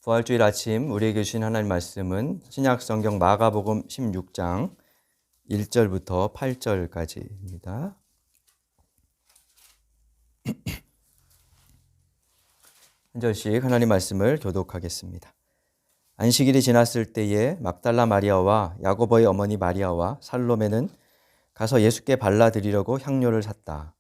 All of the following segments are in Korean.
부활주일 아침 우리에게 주신 하나님 말씀은 신약성경 마가복음 16장 1절부터 8절까지입니다. 한 절씩 하나님 말씀을 교독하겠습니다. 안식일이 지났을 때에 막달라 마리아와 야고보의 어머니 마리아와 살로메는 가서 예수께 발라드리려고 향료를 샀다.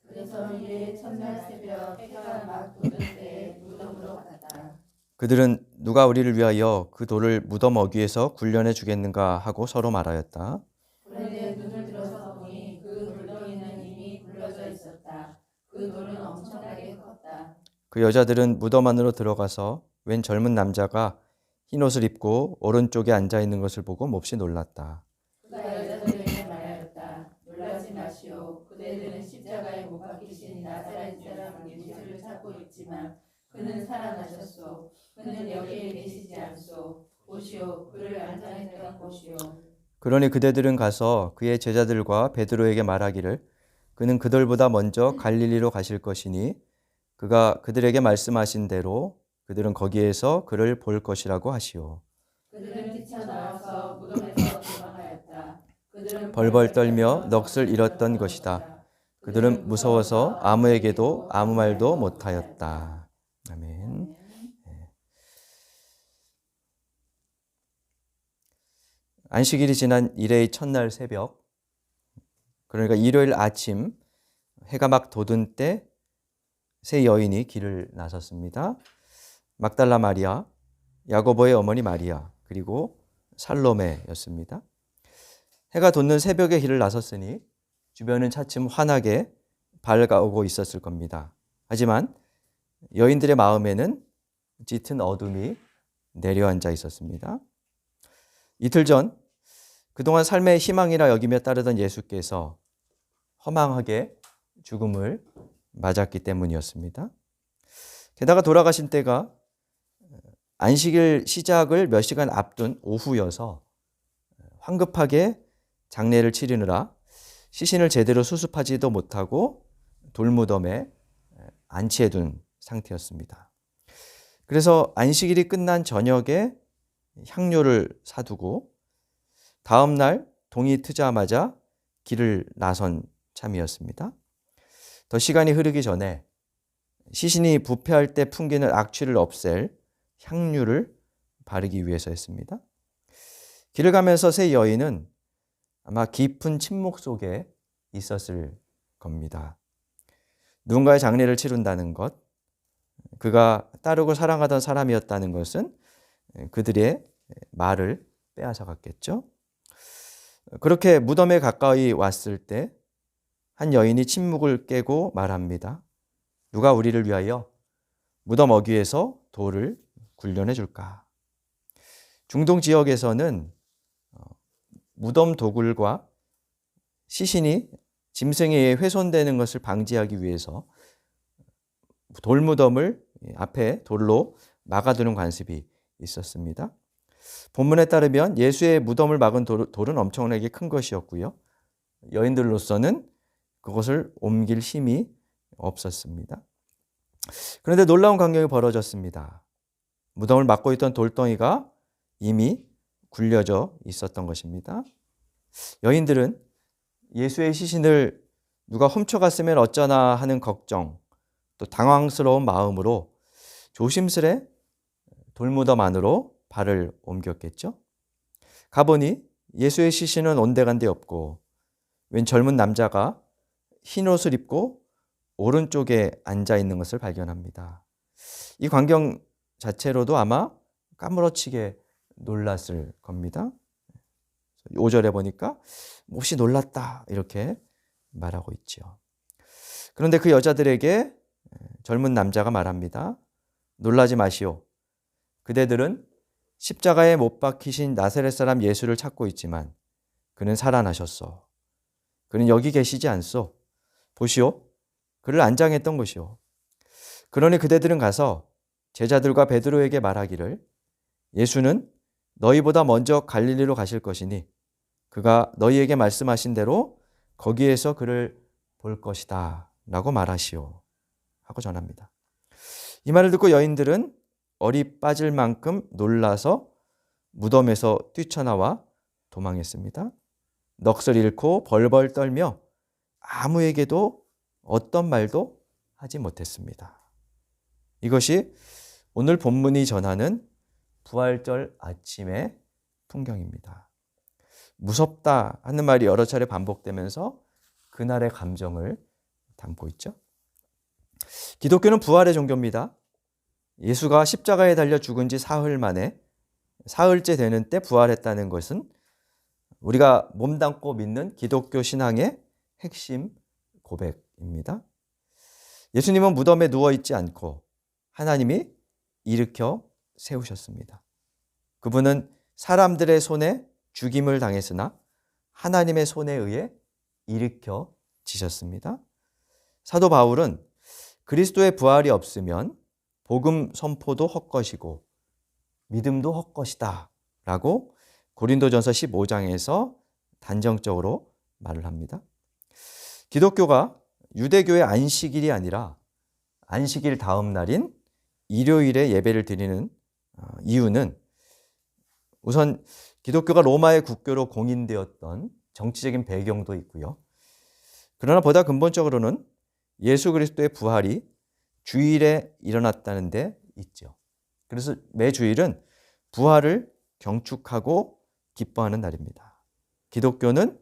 그래서 이에 첫날 새벽 해가 막 돋을 때에 무덤으로 갔다. 그들은 누가 우리를 위하여 그 돌을 무덤 어귀에서 굴려내 주겠는가 하고 서로 말하였다. 그런데 눈을 들어서 보니 그 돌덩이는 이미 굴러져 있었다. 그 돌은 엄청나게 컸다. 그 여자들은 무덤 안으로 들어가서 웬 젊은 남자가 흰 옷을 입고 오른쪽에 앉아 있는 것을 보고 몹시 놀랐다. 그가 여자들에게 말하였다. 놀라지 마시오. 그대들은 십자가에 못 박히신 나사렛 사람 예수를 찾고 있지만 그는 살아나셨소. 그는 여기에 계시지 않소. 보시오. 그를 안장했던 곳이오. 그러니 그대들은 가서 그의 제자들과 베드로에게 말하기를 그는 그들보다 먼저 갈릴리로 가실 것이니 그가 그들에게 말씀하신 대로 그들은 거기에서 그를 볼 것이라고 하시오. 그들은 뛰쳐나와서 무덤에서 도망하였다. 그들은 벌벌 떨며 넋을 잃었던 것이다. 그들은 무서워서 아무에게도 아무 말도 못하였다. 아멘. 안식일이 지난 일회의 첫날 새벽, 그러니까 일요일 아침 해가 막 돋은 때 세 여인이 길을 나섰습니다. 막달라 마리아, 야고보의 어머니 마리아, 그리고 살로메였습니다. 해가 돋는 새벽에 길을 나섰으니 주변은 차츰 환하게 밝아오고 있었을 겁니다. 하지만 여인들의 마음에는 짙은 어둠이 내려앉아 있었습니다. 이틀 전 그동안 삶의 희망이라 여기며 따르던 예수께서 허망하게 죽음을 맞았기 때문이었습니다. 게다가 돌아가신 때가 안식일 시작을 몇 시간 앞둔 오후여서 황급하게 장례를 치르느라 시신을 제대로 수습하지도 못하고 돌무덤에 안치해둔 상태였습니다. 그래서 안식일이 끝난 저녁에 향료를 사두고 다음 날 동이 트자마자 길을 나선 참이었습니다. 더 시간이 흐르기 전에 시신이 부패할 때 풍기는 악취를 없앨 향유를 바르기 위해서였습니다. 길을 가면서 세 여인은 아마 깊은 침묵 속에 있었을 겁니다. 누군가의 장례를 치른다는 것, 그가 따르고 사랑하던 사람이었다는 것은 그들의 말을 빼앗아갔겠죠. 그렇게 무덤에 가까이 왔을 때 한 여인이 침묵을 깨고 말합니다. 누가 우리를 위하여 무덤 어귀에서 돌을 굴려내 줄까? 중동 지역에서는 무덤 도굴과 시신이 짐승에 의해 훼손되는 것을 방지하기 위해서 돌무덤을 앞에 돌로 막아두는 관습이 있었습니다. 본문에 따르면 예수의 무덤을 막은 돌은 엄청나게 큰 것이었고요. 여인들로서는 그것을 옮길 힘이 없었습니다. 그런데 놀라운 광경이 벌어졌습니다. 무덤을 막고 있던 돌덩이가 이미 굴려져 있었던 것입니다. 여인들은 예수의 시신을 누가 훔쳐갔으면 어쩌나 하는 걱정, 또 당황스러운 마음으로 조심스레 돌무덤 안으로 발을 옮겼겠죠. 가보니 예수의 시신은 온데간데 없고 웬 젊은 남자가 흰 옷을 입고 오른쪽에 앉아 있는 것을 발견합니다. 이 광경 자체로도 아마 까무러치게 놀랐을 겁니다. 5절에 보니까 몹시 놀랐다 이렇게 말하고 있죠. 그런데 그 여자들에게 젊은 남자가 말합니다. 놀라지 마시오. 그대들은 십자가에 못 박히신 나사렛 사람 예수를 찾고 있지만 그는 살아나셨소. 그는 여기 계시지 않소. 보시오. 그를 안장했던 것이오. 그러니 그대들은 가서 제자들과 베드로에게 말하기를 예수는 너희보다 먼저 갈릴리로 가실 것이니 그가 너희에게 말씀하신 대로 거기에서 그를 볼 것이다 라고 말하시오 하고 전합니다. 이 말을 듣고 여인들은 얼이 빠질 만큼 놀라서 무덤에서 뛰쳐나와 도망했습니다. 넋을 잃고 벌벌 떨며 아무에게도 어떤 말도 하지 못했습니다. 이것이 오늘 본문이 전하는 부활절 아침의 풍경입니다. 무섭다 하는 말이 여러 차례 반복되면서 그날의 감정을 담고 있죠. 기독교는 부활의 종교입니다. 예수가 십자가에 달려 죽은 지 사흘 만에 사흘째 되는 때 부활했다는 것은 우리가 몸담고 믿는 기독교 신앙의 핵심 고백입니다. 예수님은 무덤에 누워있지 않고 하나님이 일으켜 세우셨습니다. 그분은 사람들의 손에 죽임을 당했으나 하나님의 손에 의해 일으켜 지셨습니다. 사도 바울은 그리스도의 부활이 없으면 복음 선포도 헛것이고 믿음도 헛것이다 라고 고린도전서 15장에서 단정적으로 말을 합니다. 기독교가 유대교의 안식일이 아니라 안식일 다음 날인 일요일에 예배를 드리는 이유는 우선 기독교가 로마의 국교로 공인되었던 정치적인 배경도 있고요. 그러나 보다 근본적으로는 예수 그리스도의 부활이 주일에 일어났다는 데 있죠. 그래서 매 주일은 부활을 경축하고 기뻐하는 날입니다. 기독교는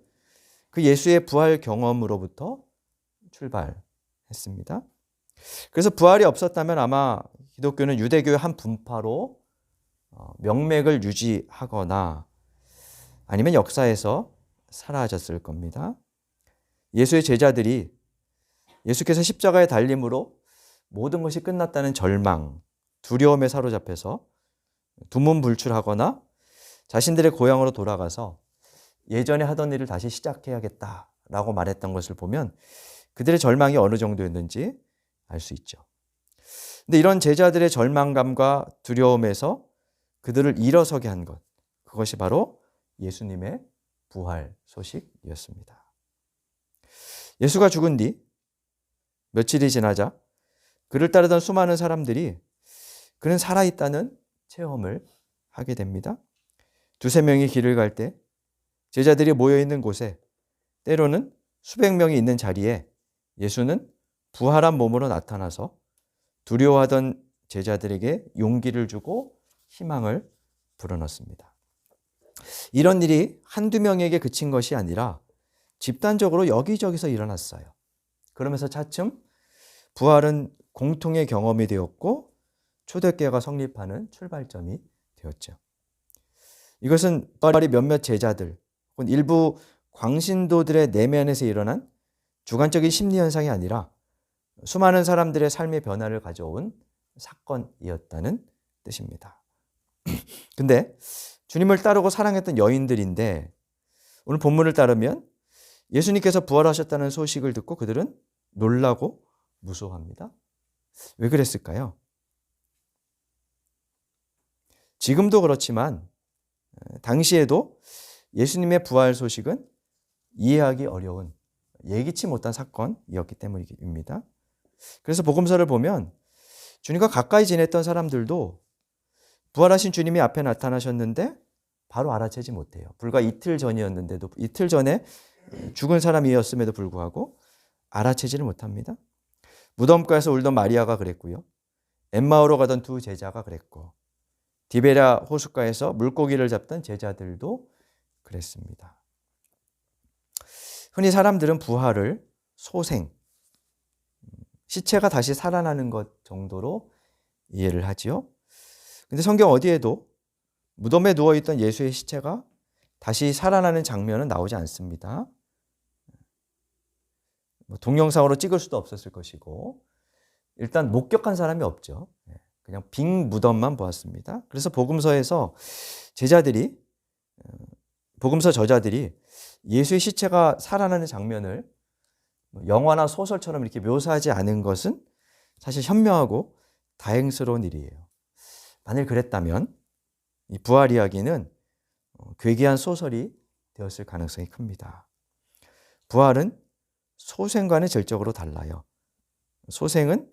그 예수의 부활 경험으로부터 출발했습니다. 그래서 부활이 없었다면 아마 기독교는 유대교의 한 분파로 명맥을 유지하거나 아니면 역사에서 사라졌을 겁니다. 예수의 제자들이 예수께서 십자가에 달림으로 모든 것이 끝났다는 절망, 두려움에 사로잡혀서 두문불출하거나 자신들의 고향으로 돌아가서 예전에 하던 일을 다시 시작해야겠다라고 말했던 것을 보면 그들의 절망이 어느 정도였는지 알 수 있죠. 근데 이런 제자들의 절망감과 두려움에서 그들을 일어서게 한 것, 그것이 바로 예수님의 부활 소식이었습니다. 예수가 죽은 뒤 며칠이 지나자 그를 따르던 수많은 사람들이 그는 살아있다는 체험을 하게 됩니다. 두세 명이 길을 갈 때 제자들이 모여있는 곳에 때로는 수백 명이 있는 자리에 예수는 부활한 몸으로 나타나서 두려워하던 제자들에게 용기를 주고 희망을 불어넣습니다. 이런 일이 한두 명에게 그친 것이 아니라 집단적으로 여기저기서 일어났어요. 그러면서 차츰 부활은 공통의 경험이 되었고 초대교회가 성립하는 출발점이 되었죠. 이것은 부활이 몇몇 제자들 혹은 일부 광신도들의 내면에서 일어난 주관적인 심리 현상이 아니라 수많은 사람들의 삶의 변화를 가져온 사건이었다는 뜻입니다. 근데 주님을 따르고 사랑했던 여인들인데 오늘 본문을 따르면 예수님께서 부활하셨다는 소식을 듣고 그들은 놀라고 무서워합니다. 왜 그랬을까요? 지금도 그렇지만 당시에도 예수님의 부활 소식은 이해하기 어려운 예기치 못한 사건이었기 때문입니다. 그래서 복음서를 보면 주님과 가까이 지냈던 사람들도 부활하신 주님이 앞에 나타나셨는데 바로 알아채지 못해요. 불과 이틀 전이었는데도 이틀 전에 죽은 사람이었음에도 불구하고 알아채지를 못합니다. 무덤가에서 울던 마리아가 그랬고요. 엠마오로 가던 두 제자가 그랬고 디베랴 호숫가에서 물고기를 잡던 제자들도 그랬습니다. 흔히 사람들은 부활을 소생, 시체가 다시 살아나는 것 정도로 이해를 하지요. 근데 성경 어디에도 무덤에 누워있던 예수의 시체가 다시 살아나는 장면은 나오지 않습니다. 동영상으로 찍을 수도 없었을 것이고 일단 목격한 사람이 없죠. 그냥 빈 무덤만 보았습니다. 그래서 복음서에서 복음서 저자들이 예수의 시체가 살아나는 장면을 영화나 소설처럼 이렇게 묘사하지 않은 것은 사실 현명하고 다행스러운 일이에요. 만일 그랬다면 이 부활 이야기는 괴기한 소설이 되었을 가능성이 큽니다. 부활은 소생과는 질적으로 달라요. 소생은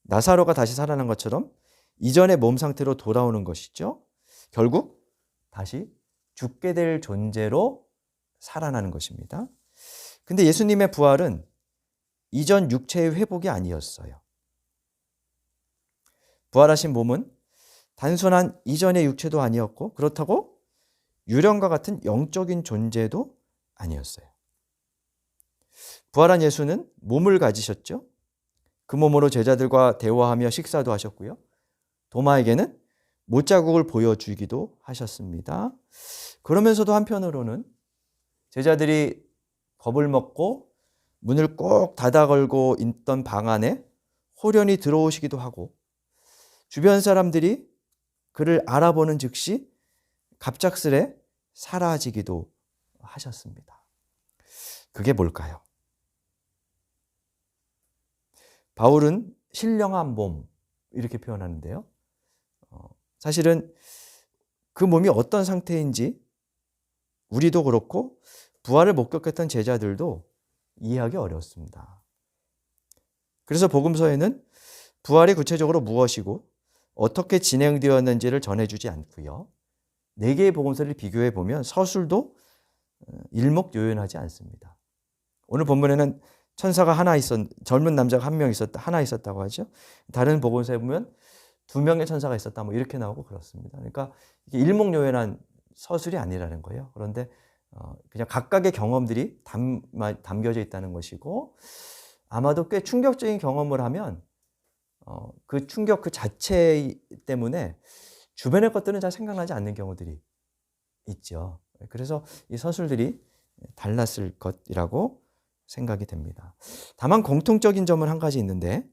나사로가 다시 살아난 것처럼 이전의 몸 상태로 돌아오는 것이죠. 결국 다시 죽게 될 존재로 살아나는 것입니다. 근데 예수님의 부활은 이전 육체의 회복이 아니었어요. 부활하신 몸은 단순한 이전의 육체도 아니었고, 그렇다고 유령과 같은 영적인 존재도 아니었어요. 부활한 예수는 몸을 가지셨죠. 그 몸으로 제자들과 대화하며 식사도 하셨고요. 도마에게는 못자국을 보여주기도 하셨습니다. 그러면서도 한편으로는 제자들이 겁을 먹고 문을 꼭 닫아 걸고 있던 방 안에 호련히 들어오시기도 하고, 주변 사람들이 그를 알아보는 즉시 갑작스레 사라지기도 하셨습니다. 그게 뭘까요? 바울은 신령한 몸 이렇게 표현하는데요. 사실은 그 몸이 어떤 상태인지 우리도 그렇고 부활을 목격했던 제자들도 이해하기 어렵습니다. 그래서 복음서에는 부활이 구체적으로 무엇이고 어떻게 진행되었는지를 전해주지 않고요. 4개의 복음서를 비교해 보면 서술도 일목요연하지 않습니다. 오늘 본문에는 천사가 젊은 남자가 하나 있었다고 하죠. 다른 복음서에 보면 2명의 천사가 있었다, 뭐 이렇게 나오고 그렇습니다. 그러니까 이게 일목요연한 서술이 아니라는 거예요. 그런데 그냥 각각의 경험들이 담겨져 있다는 것이고, 아마도 꽤 충격적인 경험을 하면 그 충격 그 자체 때문에 주변의 것들은 잘 생각나지 않는 경우들이 있죠. 그래서 이 서술들이 달랐을 것이라고 생각이 됩니다. 다만 공통적인 점은 한 가지 있는데,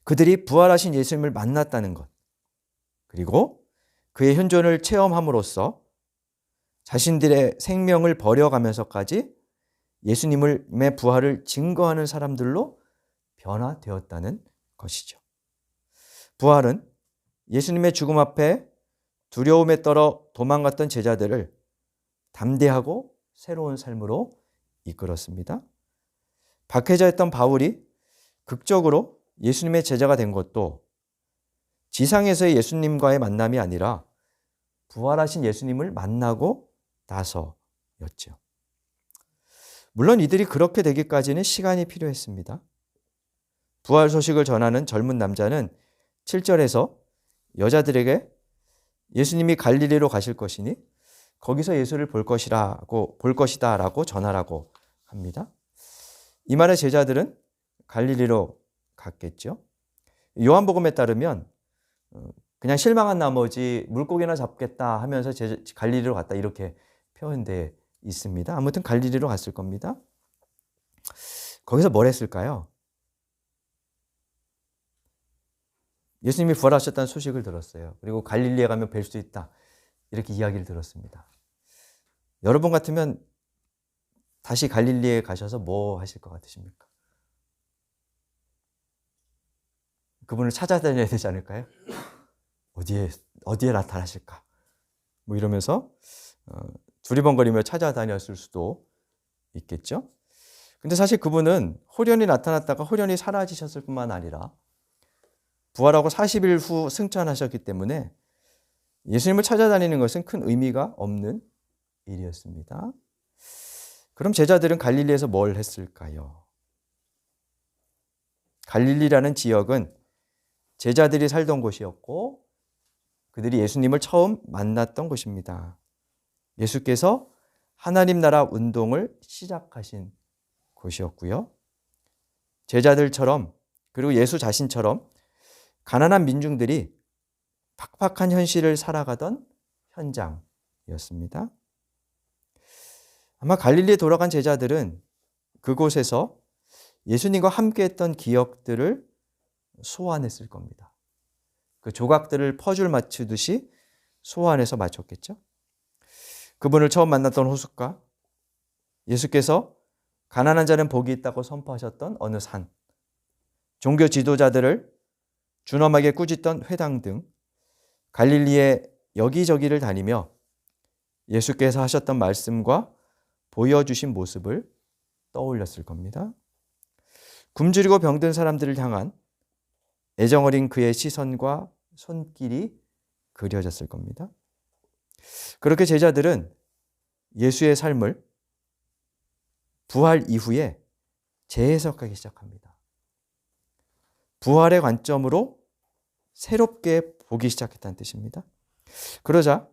그들이 부활하신 예수님을 만났다는 것, 그리고 그의 현존을 체험함으로써 자신들의 생명을 버려가면서까지 예수님의 부활을 증거하는 사람들로 변화되었다는 것이죠. 부활은 예수님의 죽음 앞에 두려움에 떨어 도망갔던 제자들을 담대하고 새로운 삶으로 이끌었습니다. 박해자였던 바울이 극적으로 예수님의 제자가 된 것도 지상에서의 예수님과의 만남이 아니라 부활하신 예수님을 만나고 나서였죠. 물론 이들이 그렇게 되기까지는 시간이 필요했습니다. 부활 소식을 전하는 젊은 남자는 7절에서 여자들에게 예수님이 갈릴리로 가실 것이니 거기서 예수를 볼 것이다라고 전하라고 합니다. 이 말에 제자들은 갈릴리로 갔겠죠. 요한복음에 따르면 그냥 실망한 나머지 물고기나 잡겠다 하면서 갈릴리로 갔다, 이렇게 표현되어 있습니다. 아무튼 갈릴리로 갔을 겁니다. 거기서 뭘 했을까요? 예수님이 부활하셨다는 소식을 들었어요. 그리고 갈릴리에 가면 뵐 수 있다, 이렇게 이야기를 들었습니다. 여러분 같으면 다시 갈릴리에 가셔서 뭐 하실 것 같으십니까? 그분을 찾아다녀야 되지 않을까요? 어디에 나타나실까? 뭐 이러면서 두리번거리며 찾아다녔을 수도 있겠죠. 근데 사실 그분은 호련히 나타났다가 호련히 사라지셨을 뿐만 아니라 부활하고 40일 후 승천하셨기 때문에 예수님을 찾아다니는 것은 큰 의미가 없는 일이었습니다. 그럼 제자들은 갈릴리에서 뭘 했을까요? 갈릴리라는 지역은 제자들이 살던 곳이었고 그들이 예수님을 처음 만났던 곳입니다. 예수께서 하나님 나라 운동을 시작하신 곳이었고요. 제자들처럼, 그리고 예수 자신처럼 가난한 민중들이 팍팍한 현실을 살아가던 현장이었습니다. 아마 갈릴리에 돌아간 제자들은 그곳에서 예수님과 함께했던 기억들을 소환했을 겁니다. 그 조각들을 퍼즐 맞추듯이 소환해서 맞췄겠죠. 그분을 처음 만났던 호숫가, 예수께서 가난한 자는 복이 있다고 선포하셨던 어느 산, 종교 지도자들을 준엄하게 꾸짖던 회당 등 갈릴리의 여기저기를 다니며 예수께서 하셨던 말씀과 보여주신 모습을 떠올렸을 겁니다. 굶주리고 병든 사람들을 향한 애정 어린 그의 시선과 손길이 그려졌을 겁니다. 그렇게 제자들은 예수의 삶을 부활 이후에 재해석하기 시작합니다. 부활의 관점으로 새롭게 보기 시작했다는 뜻입니다. 그러자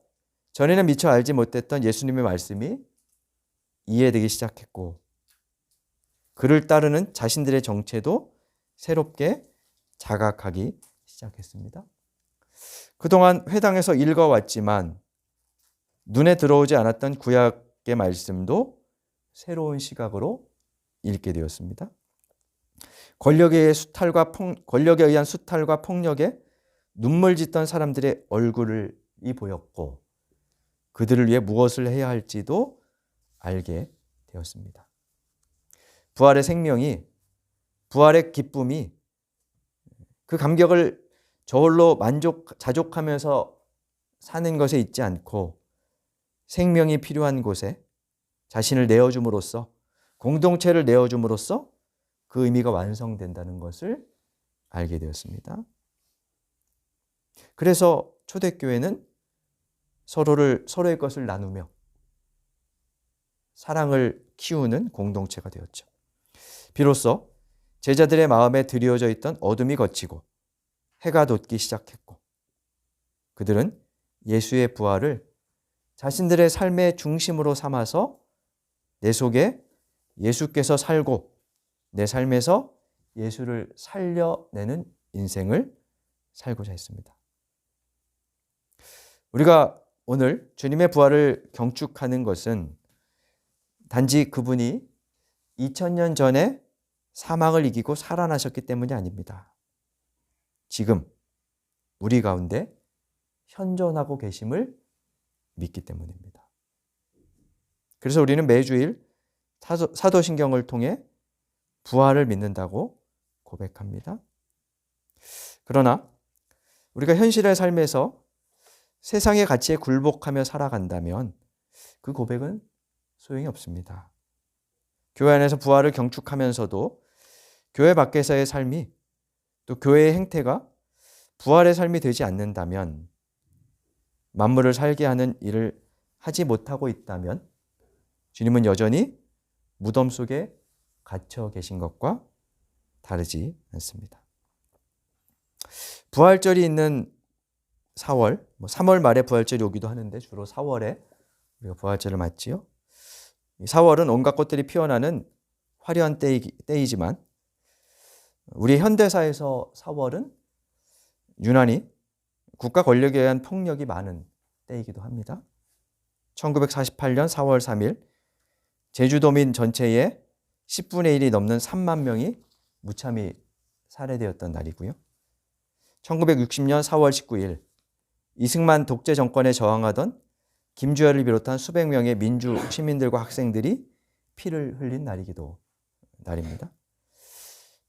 전에는 미처 알지 못했던 예수님의 말씀이 이해되기 시작했고, 그를 따르는 자신들의 정체도 새롭게 자각하기 시작했습니다. 그동안 회당에서 읽어왔지만 눈에 들어오지 않았던 구약의 말씀도 새로운 시각으로 읽게 되었습니다. 권력에 의한 수탈과 폭력에 눈물 짓던 사람들의 얼굴이 보였고, 그들을 위해 무엇을 해야 할지도 알게 되었습니다. 부활의 생명이, 부활의 기쁨이 그 감격을 저홀로 자족하면서 사는 것에 있지 않고 생명이 필요한 곳에 자신을 내어줌으로써, 공동체를 내어줌으로써 그 의미가 완성된다는 것을 알게 되었습니다. 그래서 초대교회는 서로의 것을 나누며 사랑을 키우는 공동체가 되었죠. 비로소 제자들의 마음에 드리워져 있던 어둠이 걷히고 해가 돋기 시작했고, 그들은 예수의 부활을 자신들의 삶의 중심으로 삼아서 내 속에 예수께서 살고 내 삶에서 예수를 살려내는 인생을 살고자 했습니다. 우리가 오늘 주님의 부활을 경축하는 것은 단지 그분이 2000년 전에 사망을 이기고 살아나셨기 때문이 아닙니다. 지금 우리 가운데 현존하고 계심을 믿기 때문입니다. 그래서 우리는 매주일 사도신경을 통해 부활을 믿는다고 고백합니다. 그러나 우리가 현실의 삶에서 세상의 가치에 굴복하며 살아간다면 그 고백은 소용이 없습니다. 교회 안에서 부활을 경축하면서도 교회 밖에서의 삶이, 또 교회의 행태가 부활의 삶이 되지 않는다면, 만물을 살게 하는 일을 하지 못하고 있다면 주님은 여전히 무덤 속에 갇혀 계신 것과 다르지 않습니다. 부활절이 있는 4월, 3월 말에 부활절이 오기도 하는데 주로 4월에 우리가 부활절을 맞지요. 4월은 온갖 꽃들이 피어나는 화려한 때이지만 우리 현대사에서 4월은 유난히 국가 권력에 의한 폭력이 많은 때이기도 합니다. 1948년 4월 3일 제주도민 전체의 10분의 1이 넘는 3만 명이 무참히 살해되었던 날이고요. 1960년 4월 19일 이승만 독재 정권에 저항하던 김주열을 비롯한 수백 명의 민주 시민들과 학생들이 피를 흘린 날입니다.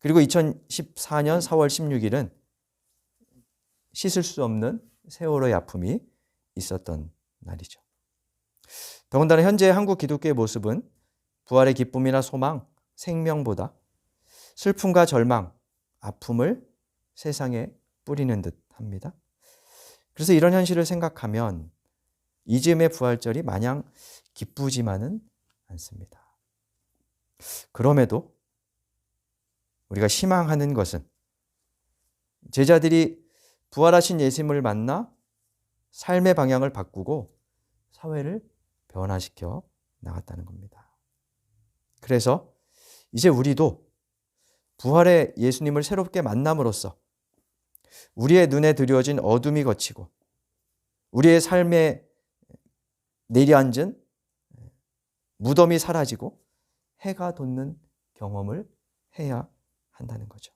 그리고 2014년 4월 16일은 씻을 수 없는 세월호의 아픔이 있었던 날이죠. 더군다나 현재 한국 기독교의 모습은 부활의 기쁨이나 소망, 생명보다 슬픔과 절망, 아픔을 세상에 뿌리는 듯 합니다. 그래서 이런 현실을 생각하면 이 즈음의 부활절이 마냥 기쁘지만은 않습니다. 그럼에도 우리가 희망하는 것은 제자들이 부활하신 예수님을 만나 삶의 방향을 바꾸고 사회를 변화시켜 나갔다는 겁니다. 그래서 이제 우리도 부활의 예수님을 새롭게 만남으로써 우리의 눈에 드리워진 어둠이 걷히고 우리의 삶에 내려앉은 무덤이 사라지고 해가 돋는 경험을 해야 한다는 거죠.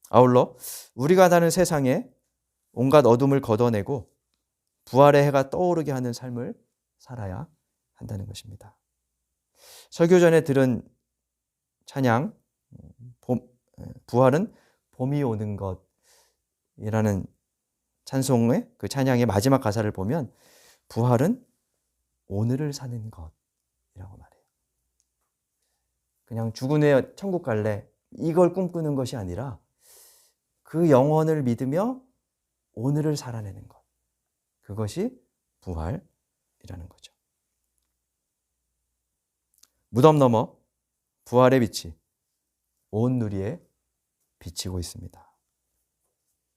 아울러 우리가 사는 세상에 온갖 어둠을 걷어내고 부활의 해가 떠오르게 하는 삶을 살아야 한다는 것입니다. 설교 전에 들은 찬양, 부활은 봄이 오는 것이라는 찬송의 그 찬양의 마지막 가사를 보면 부활은 오늘을 사는 것이라고 말해요. 그냥 죽은 후에 천국 갈래 이걸 꿈꾸는 것이 아니라 그 영원을 믿으며 오늘을 살아내는 것. 그것이 부활이라는 거죠. 무덤 너머 부활의 빛이 온 누리에 비치고 있습니다.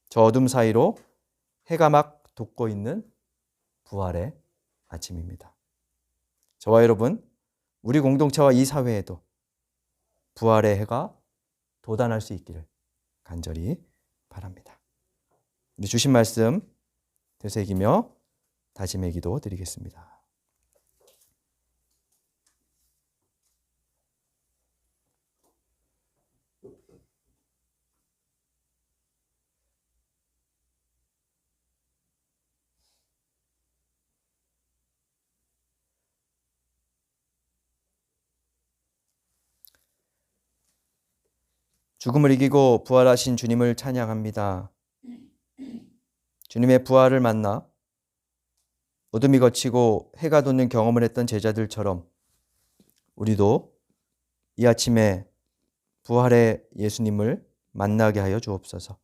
저 어둠 사이로 해가 막 돋고 있는 부활의 아침입니다. 저와 여러분, 우리 공동체와 이 사회에도 부활의 해가 돋아날 수 있기를 간절히 바랍니다. 주신 말씀 되새기며 다짐의 기도 드리겠습니다. 죽음을 이기고 부활하신 주님을 찬양합니다. 주님의 부활을 만나 어둠이 걷히고 해가 돋는 경험을 했던 제자들처럼 우리도 이 아침에 부활의 예수님을 만나게 하여 주옵소서.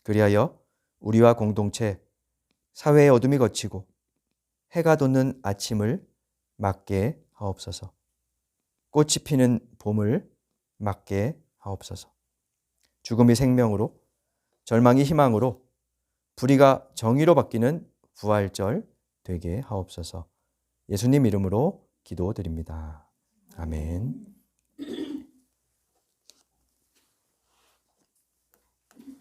그리하여 우리와 공동체, 사회의 어둠이 걷히고 해가 돋는 아침을 맞게 하옵소서. 꽃이 피는 봄을 맞게 하옵소서. 죽음이 생명으로, 절망이 희망으로, 불의가 정의로 바뀌는 부활절 되게 하옵소서. 예수님 이름으로 기도드립니다. 아멘.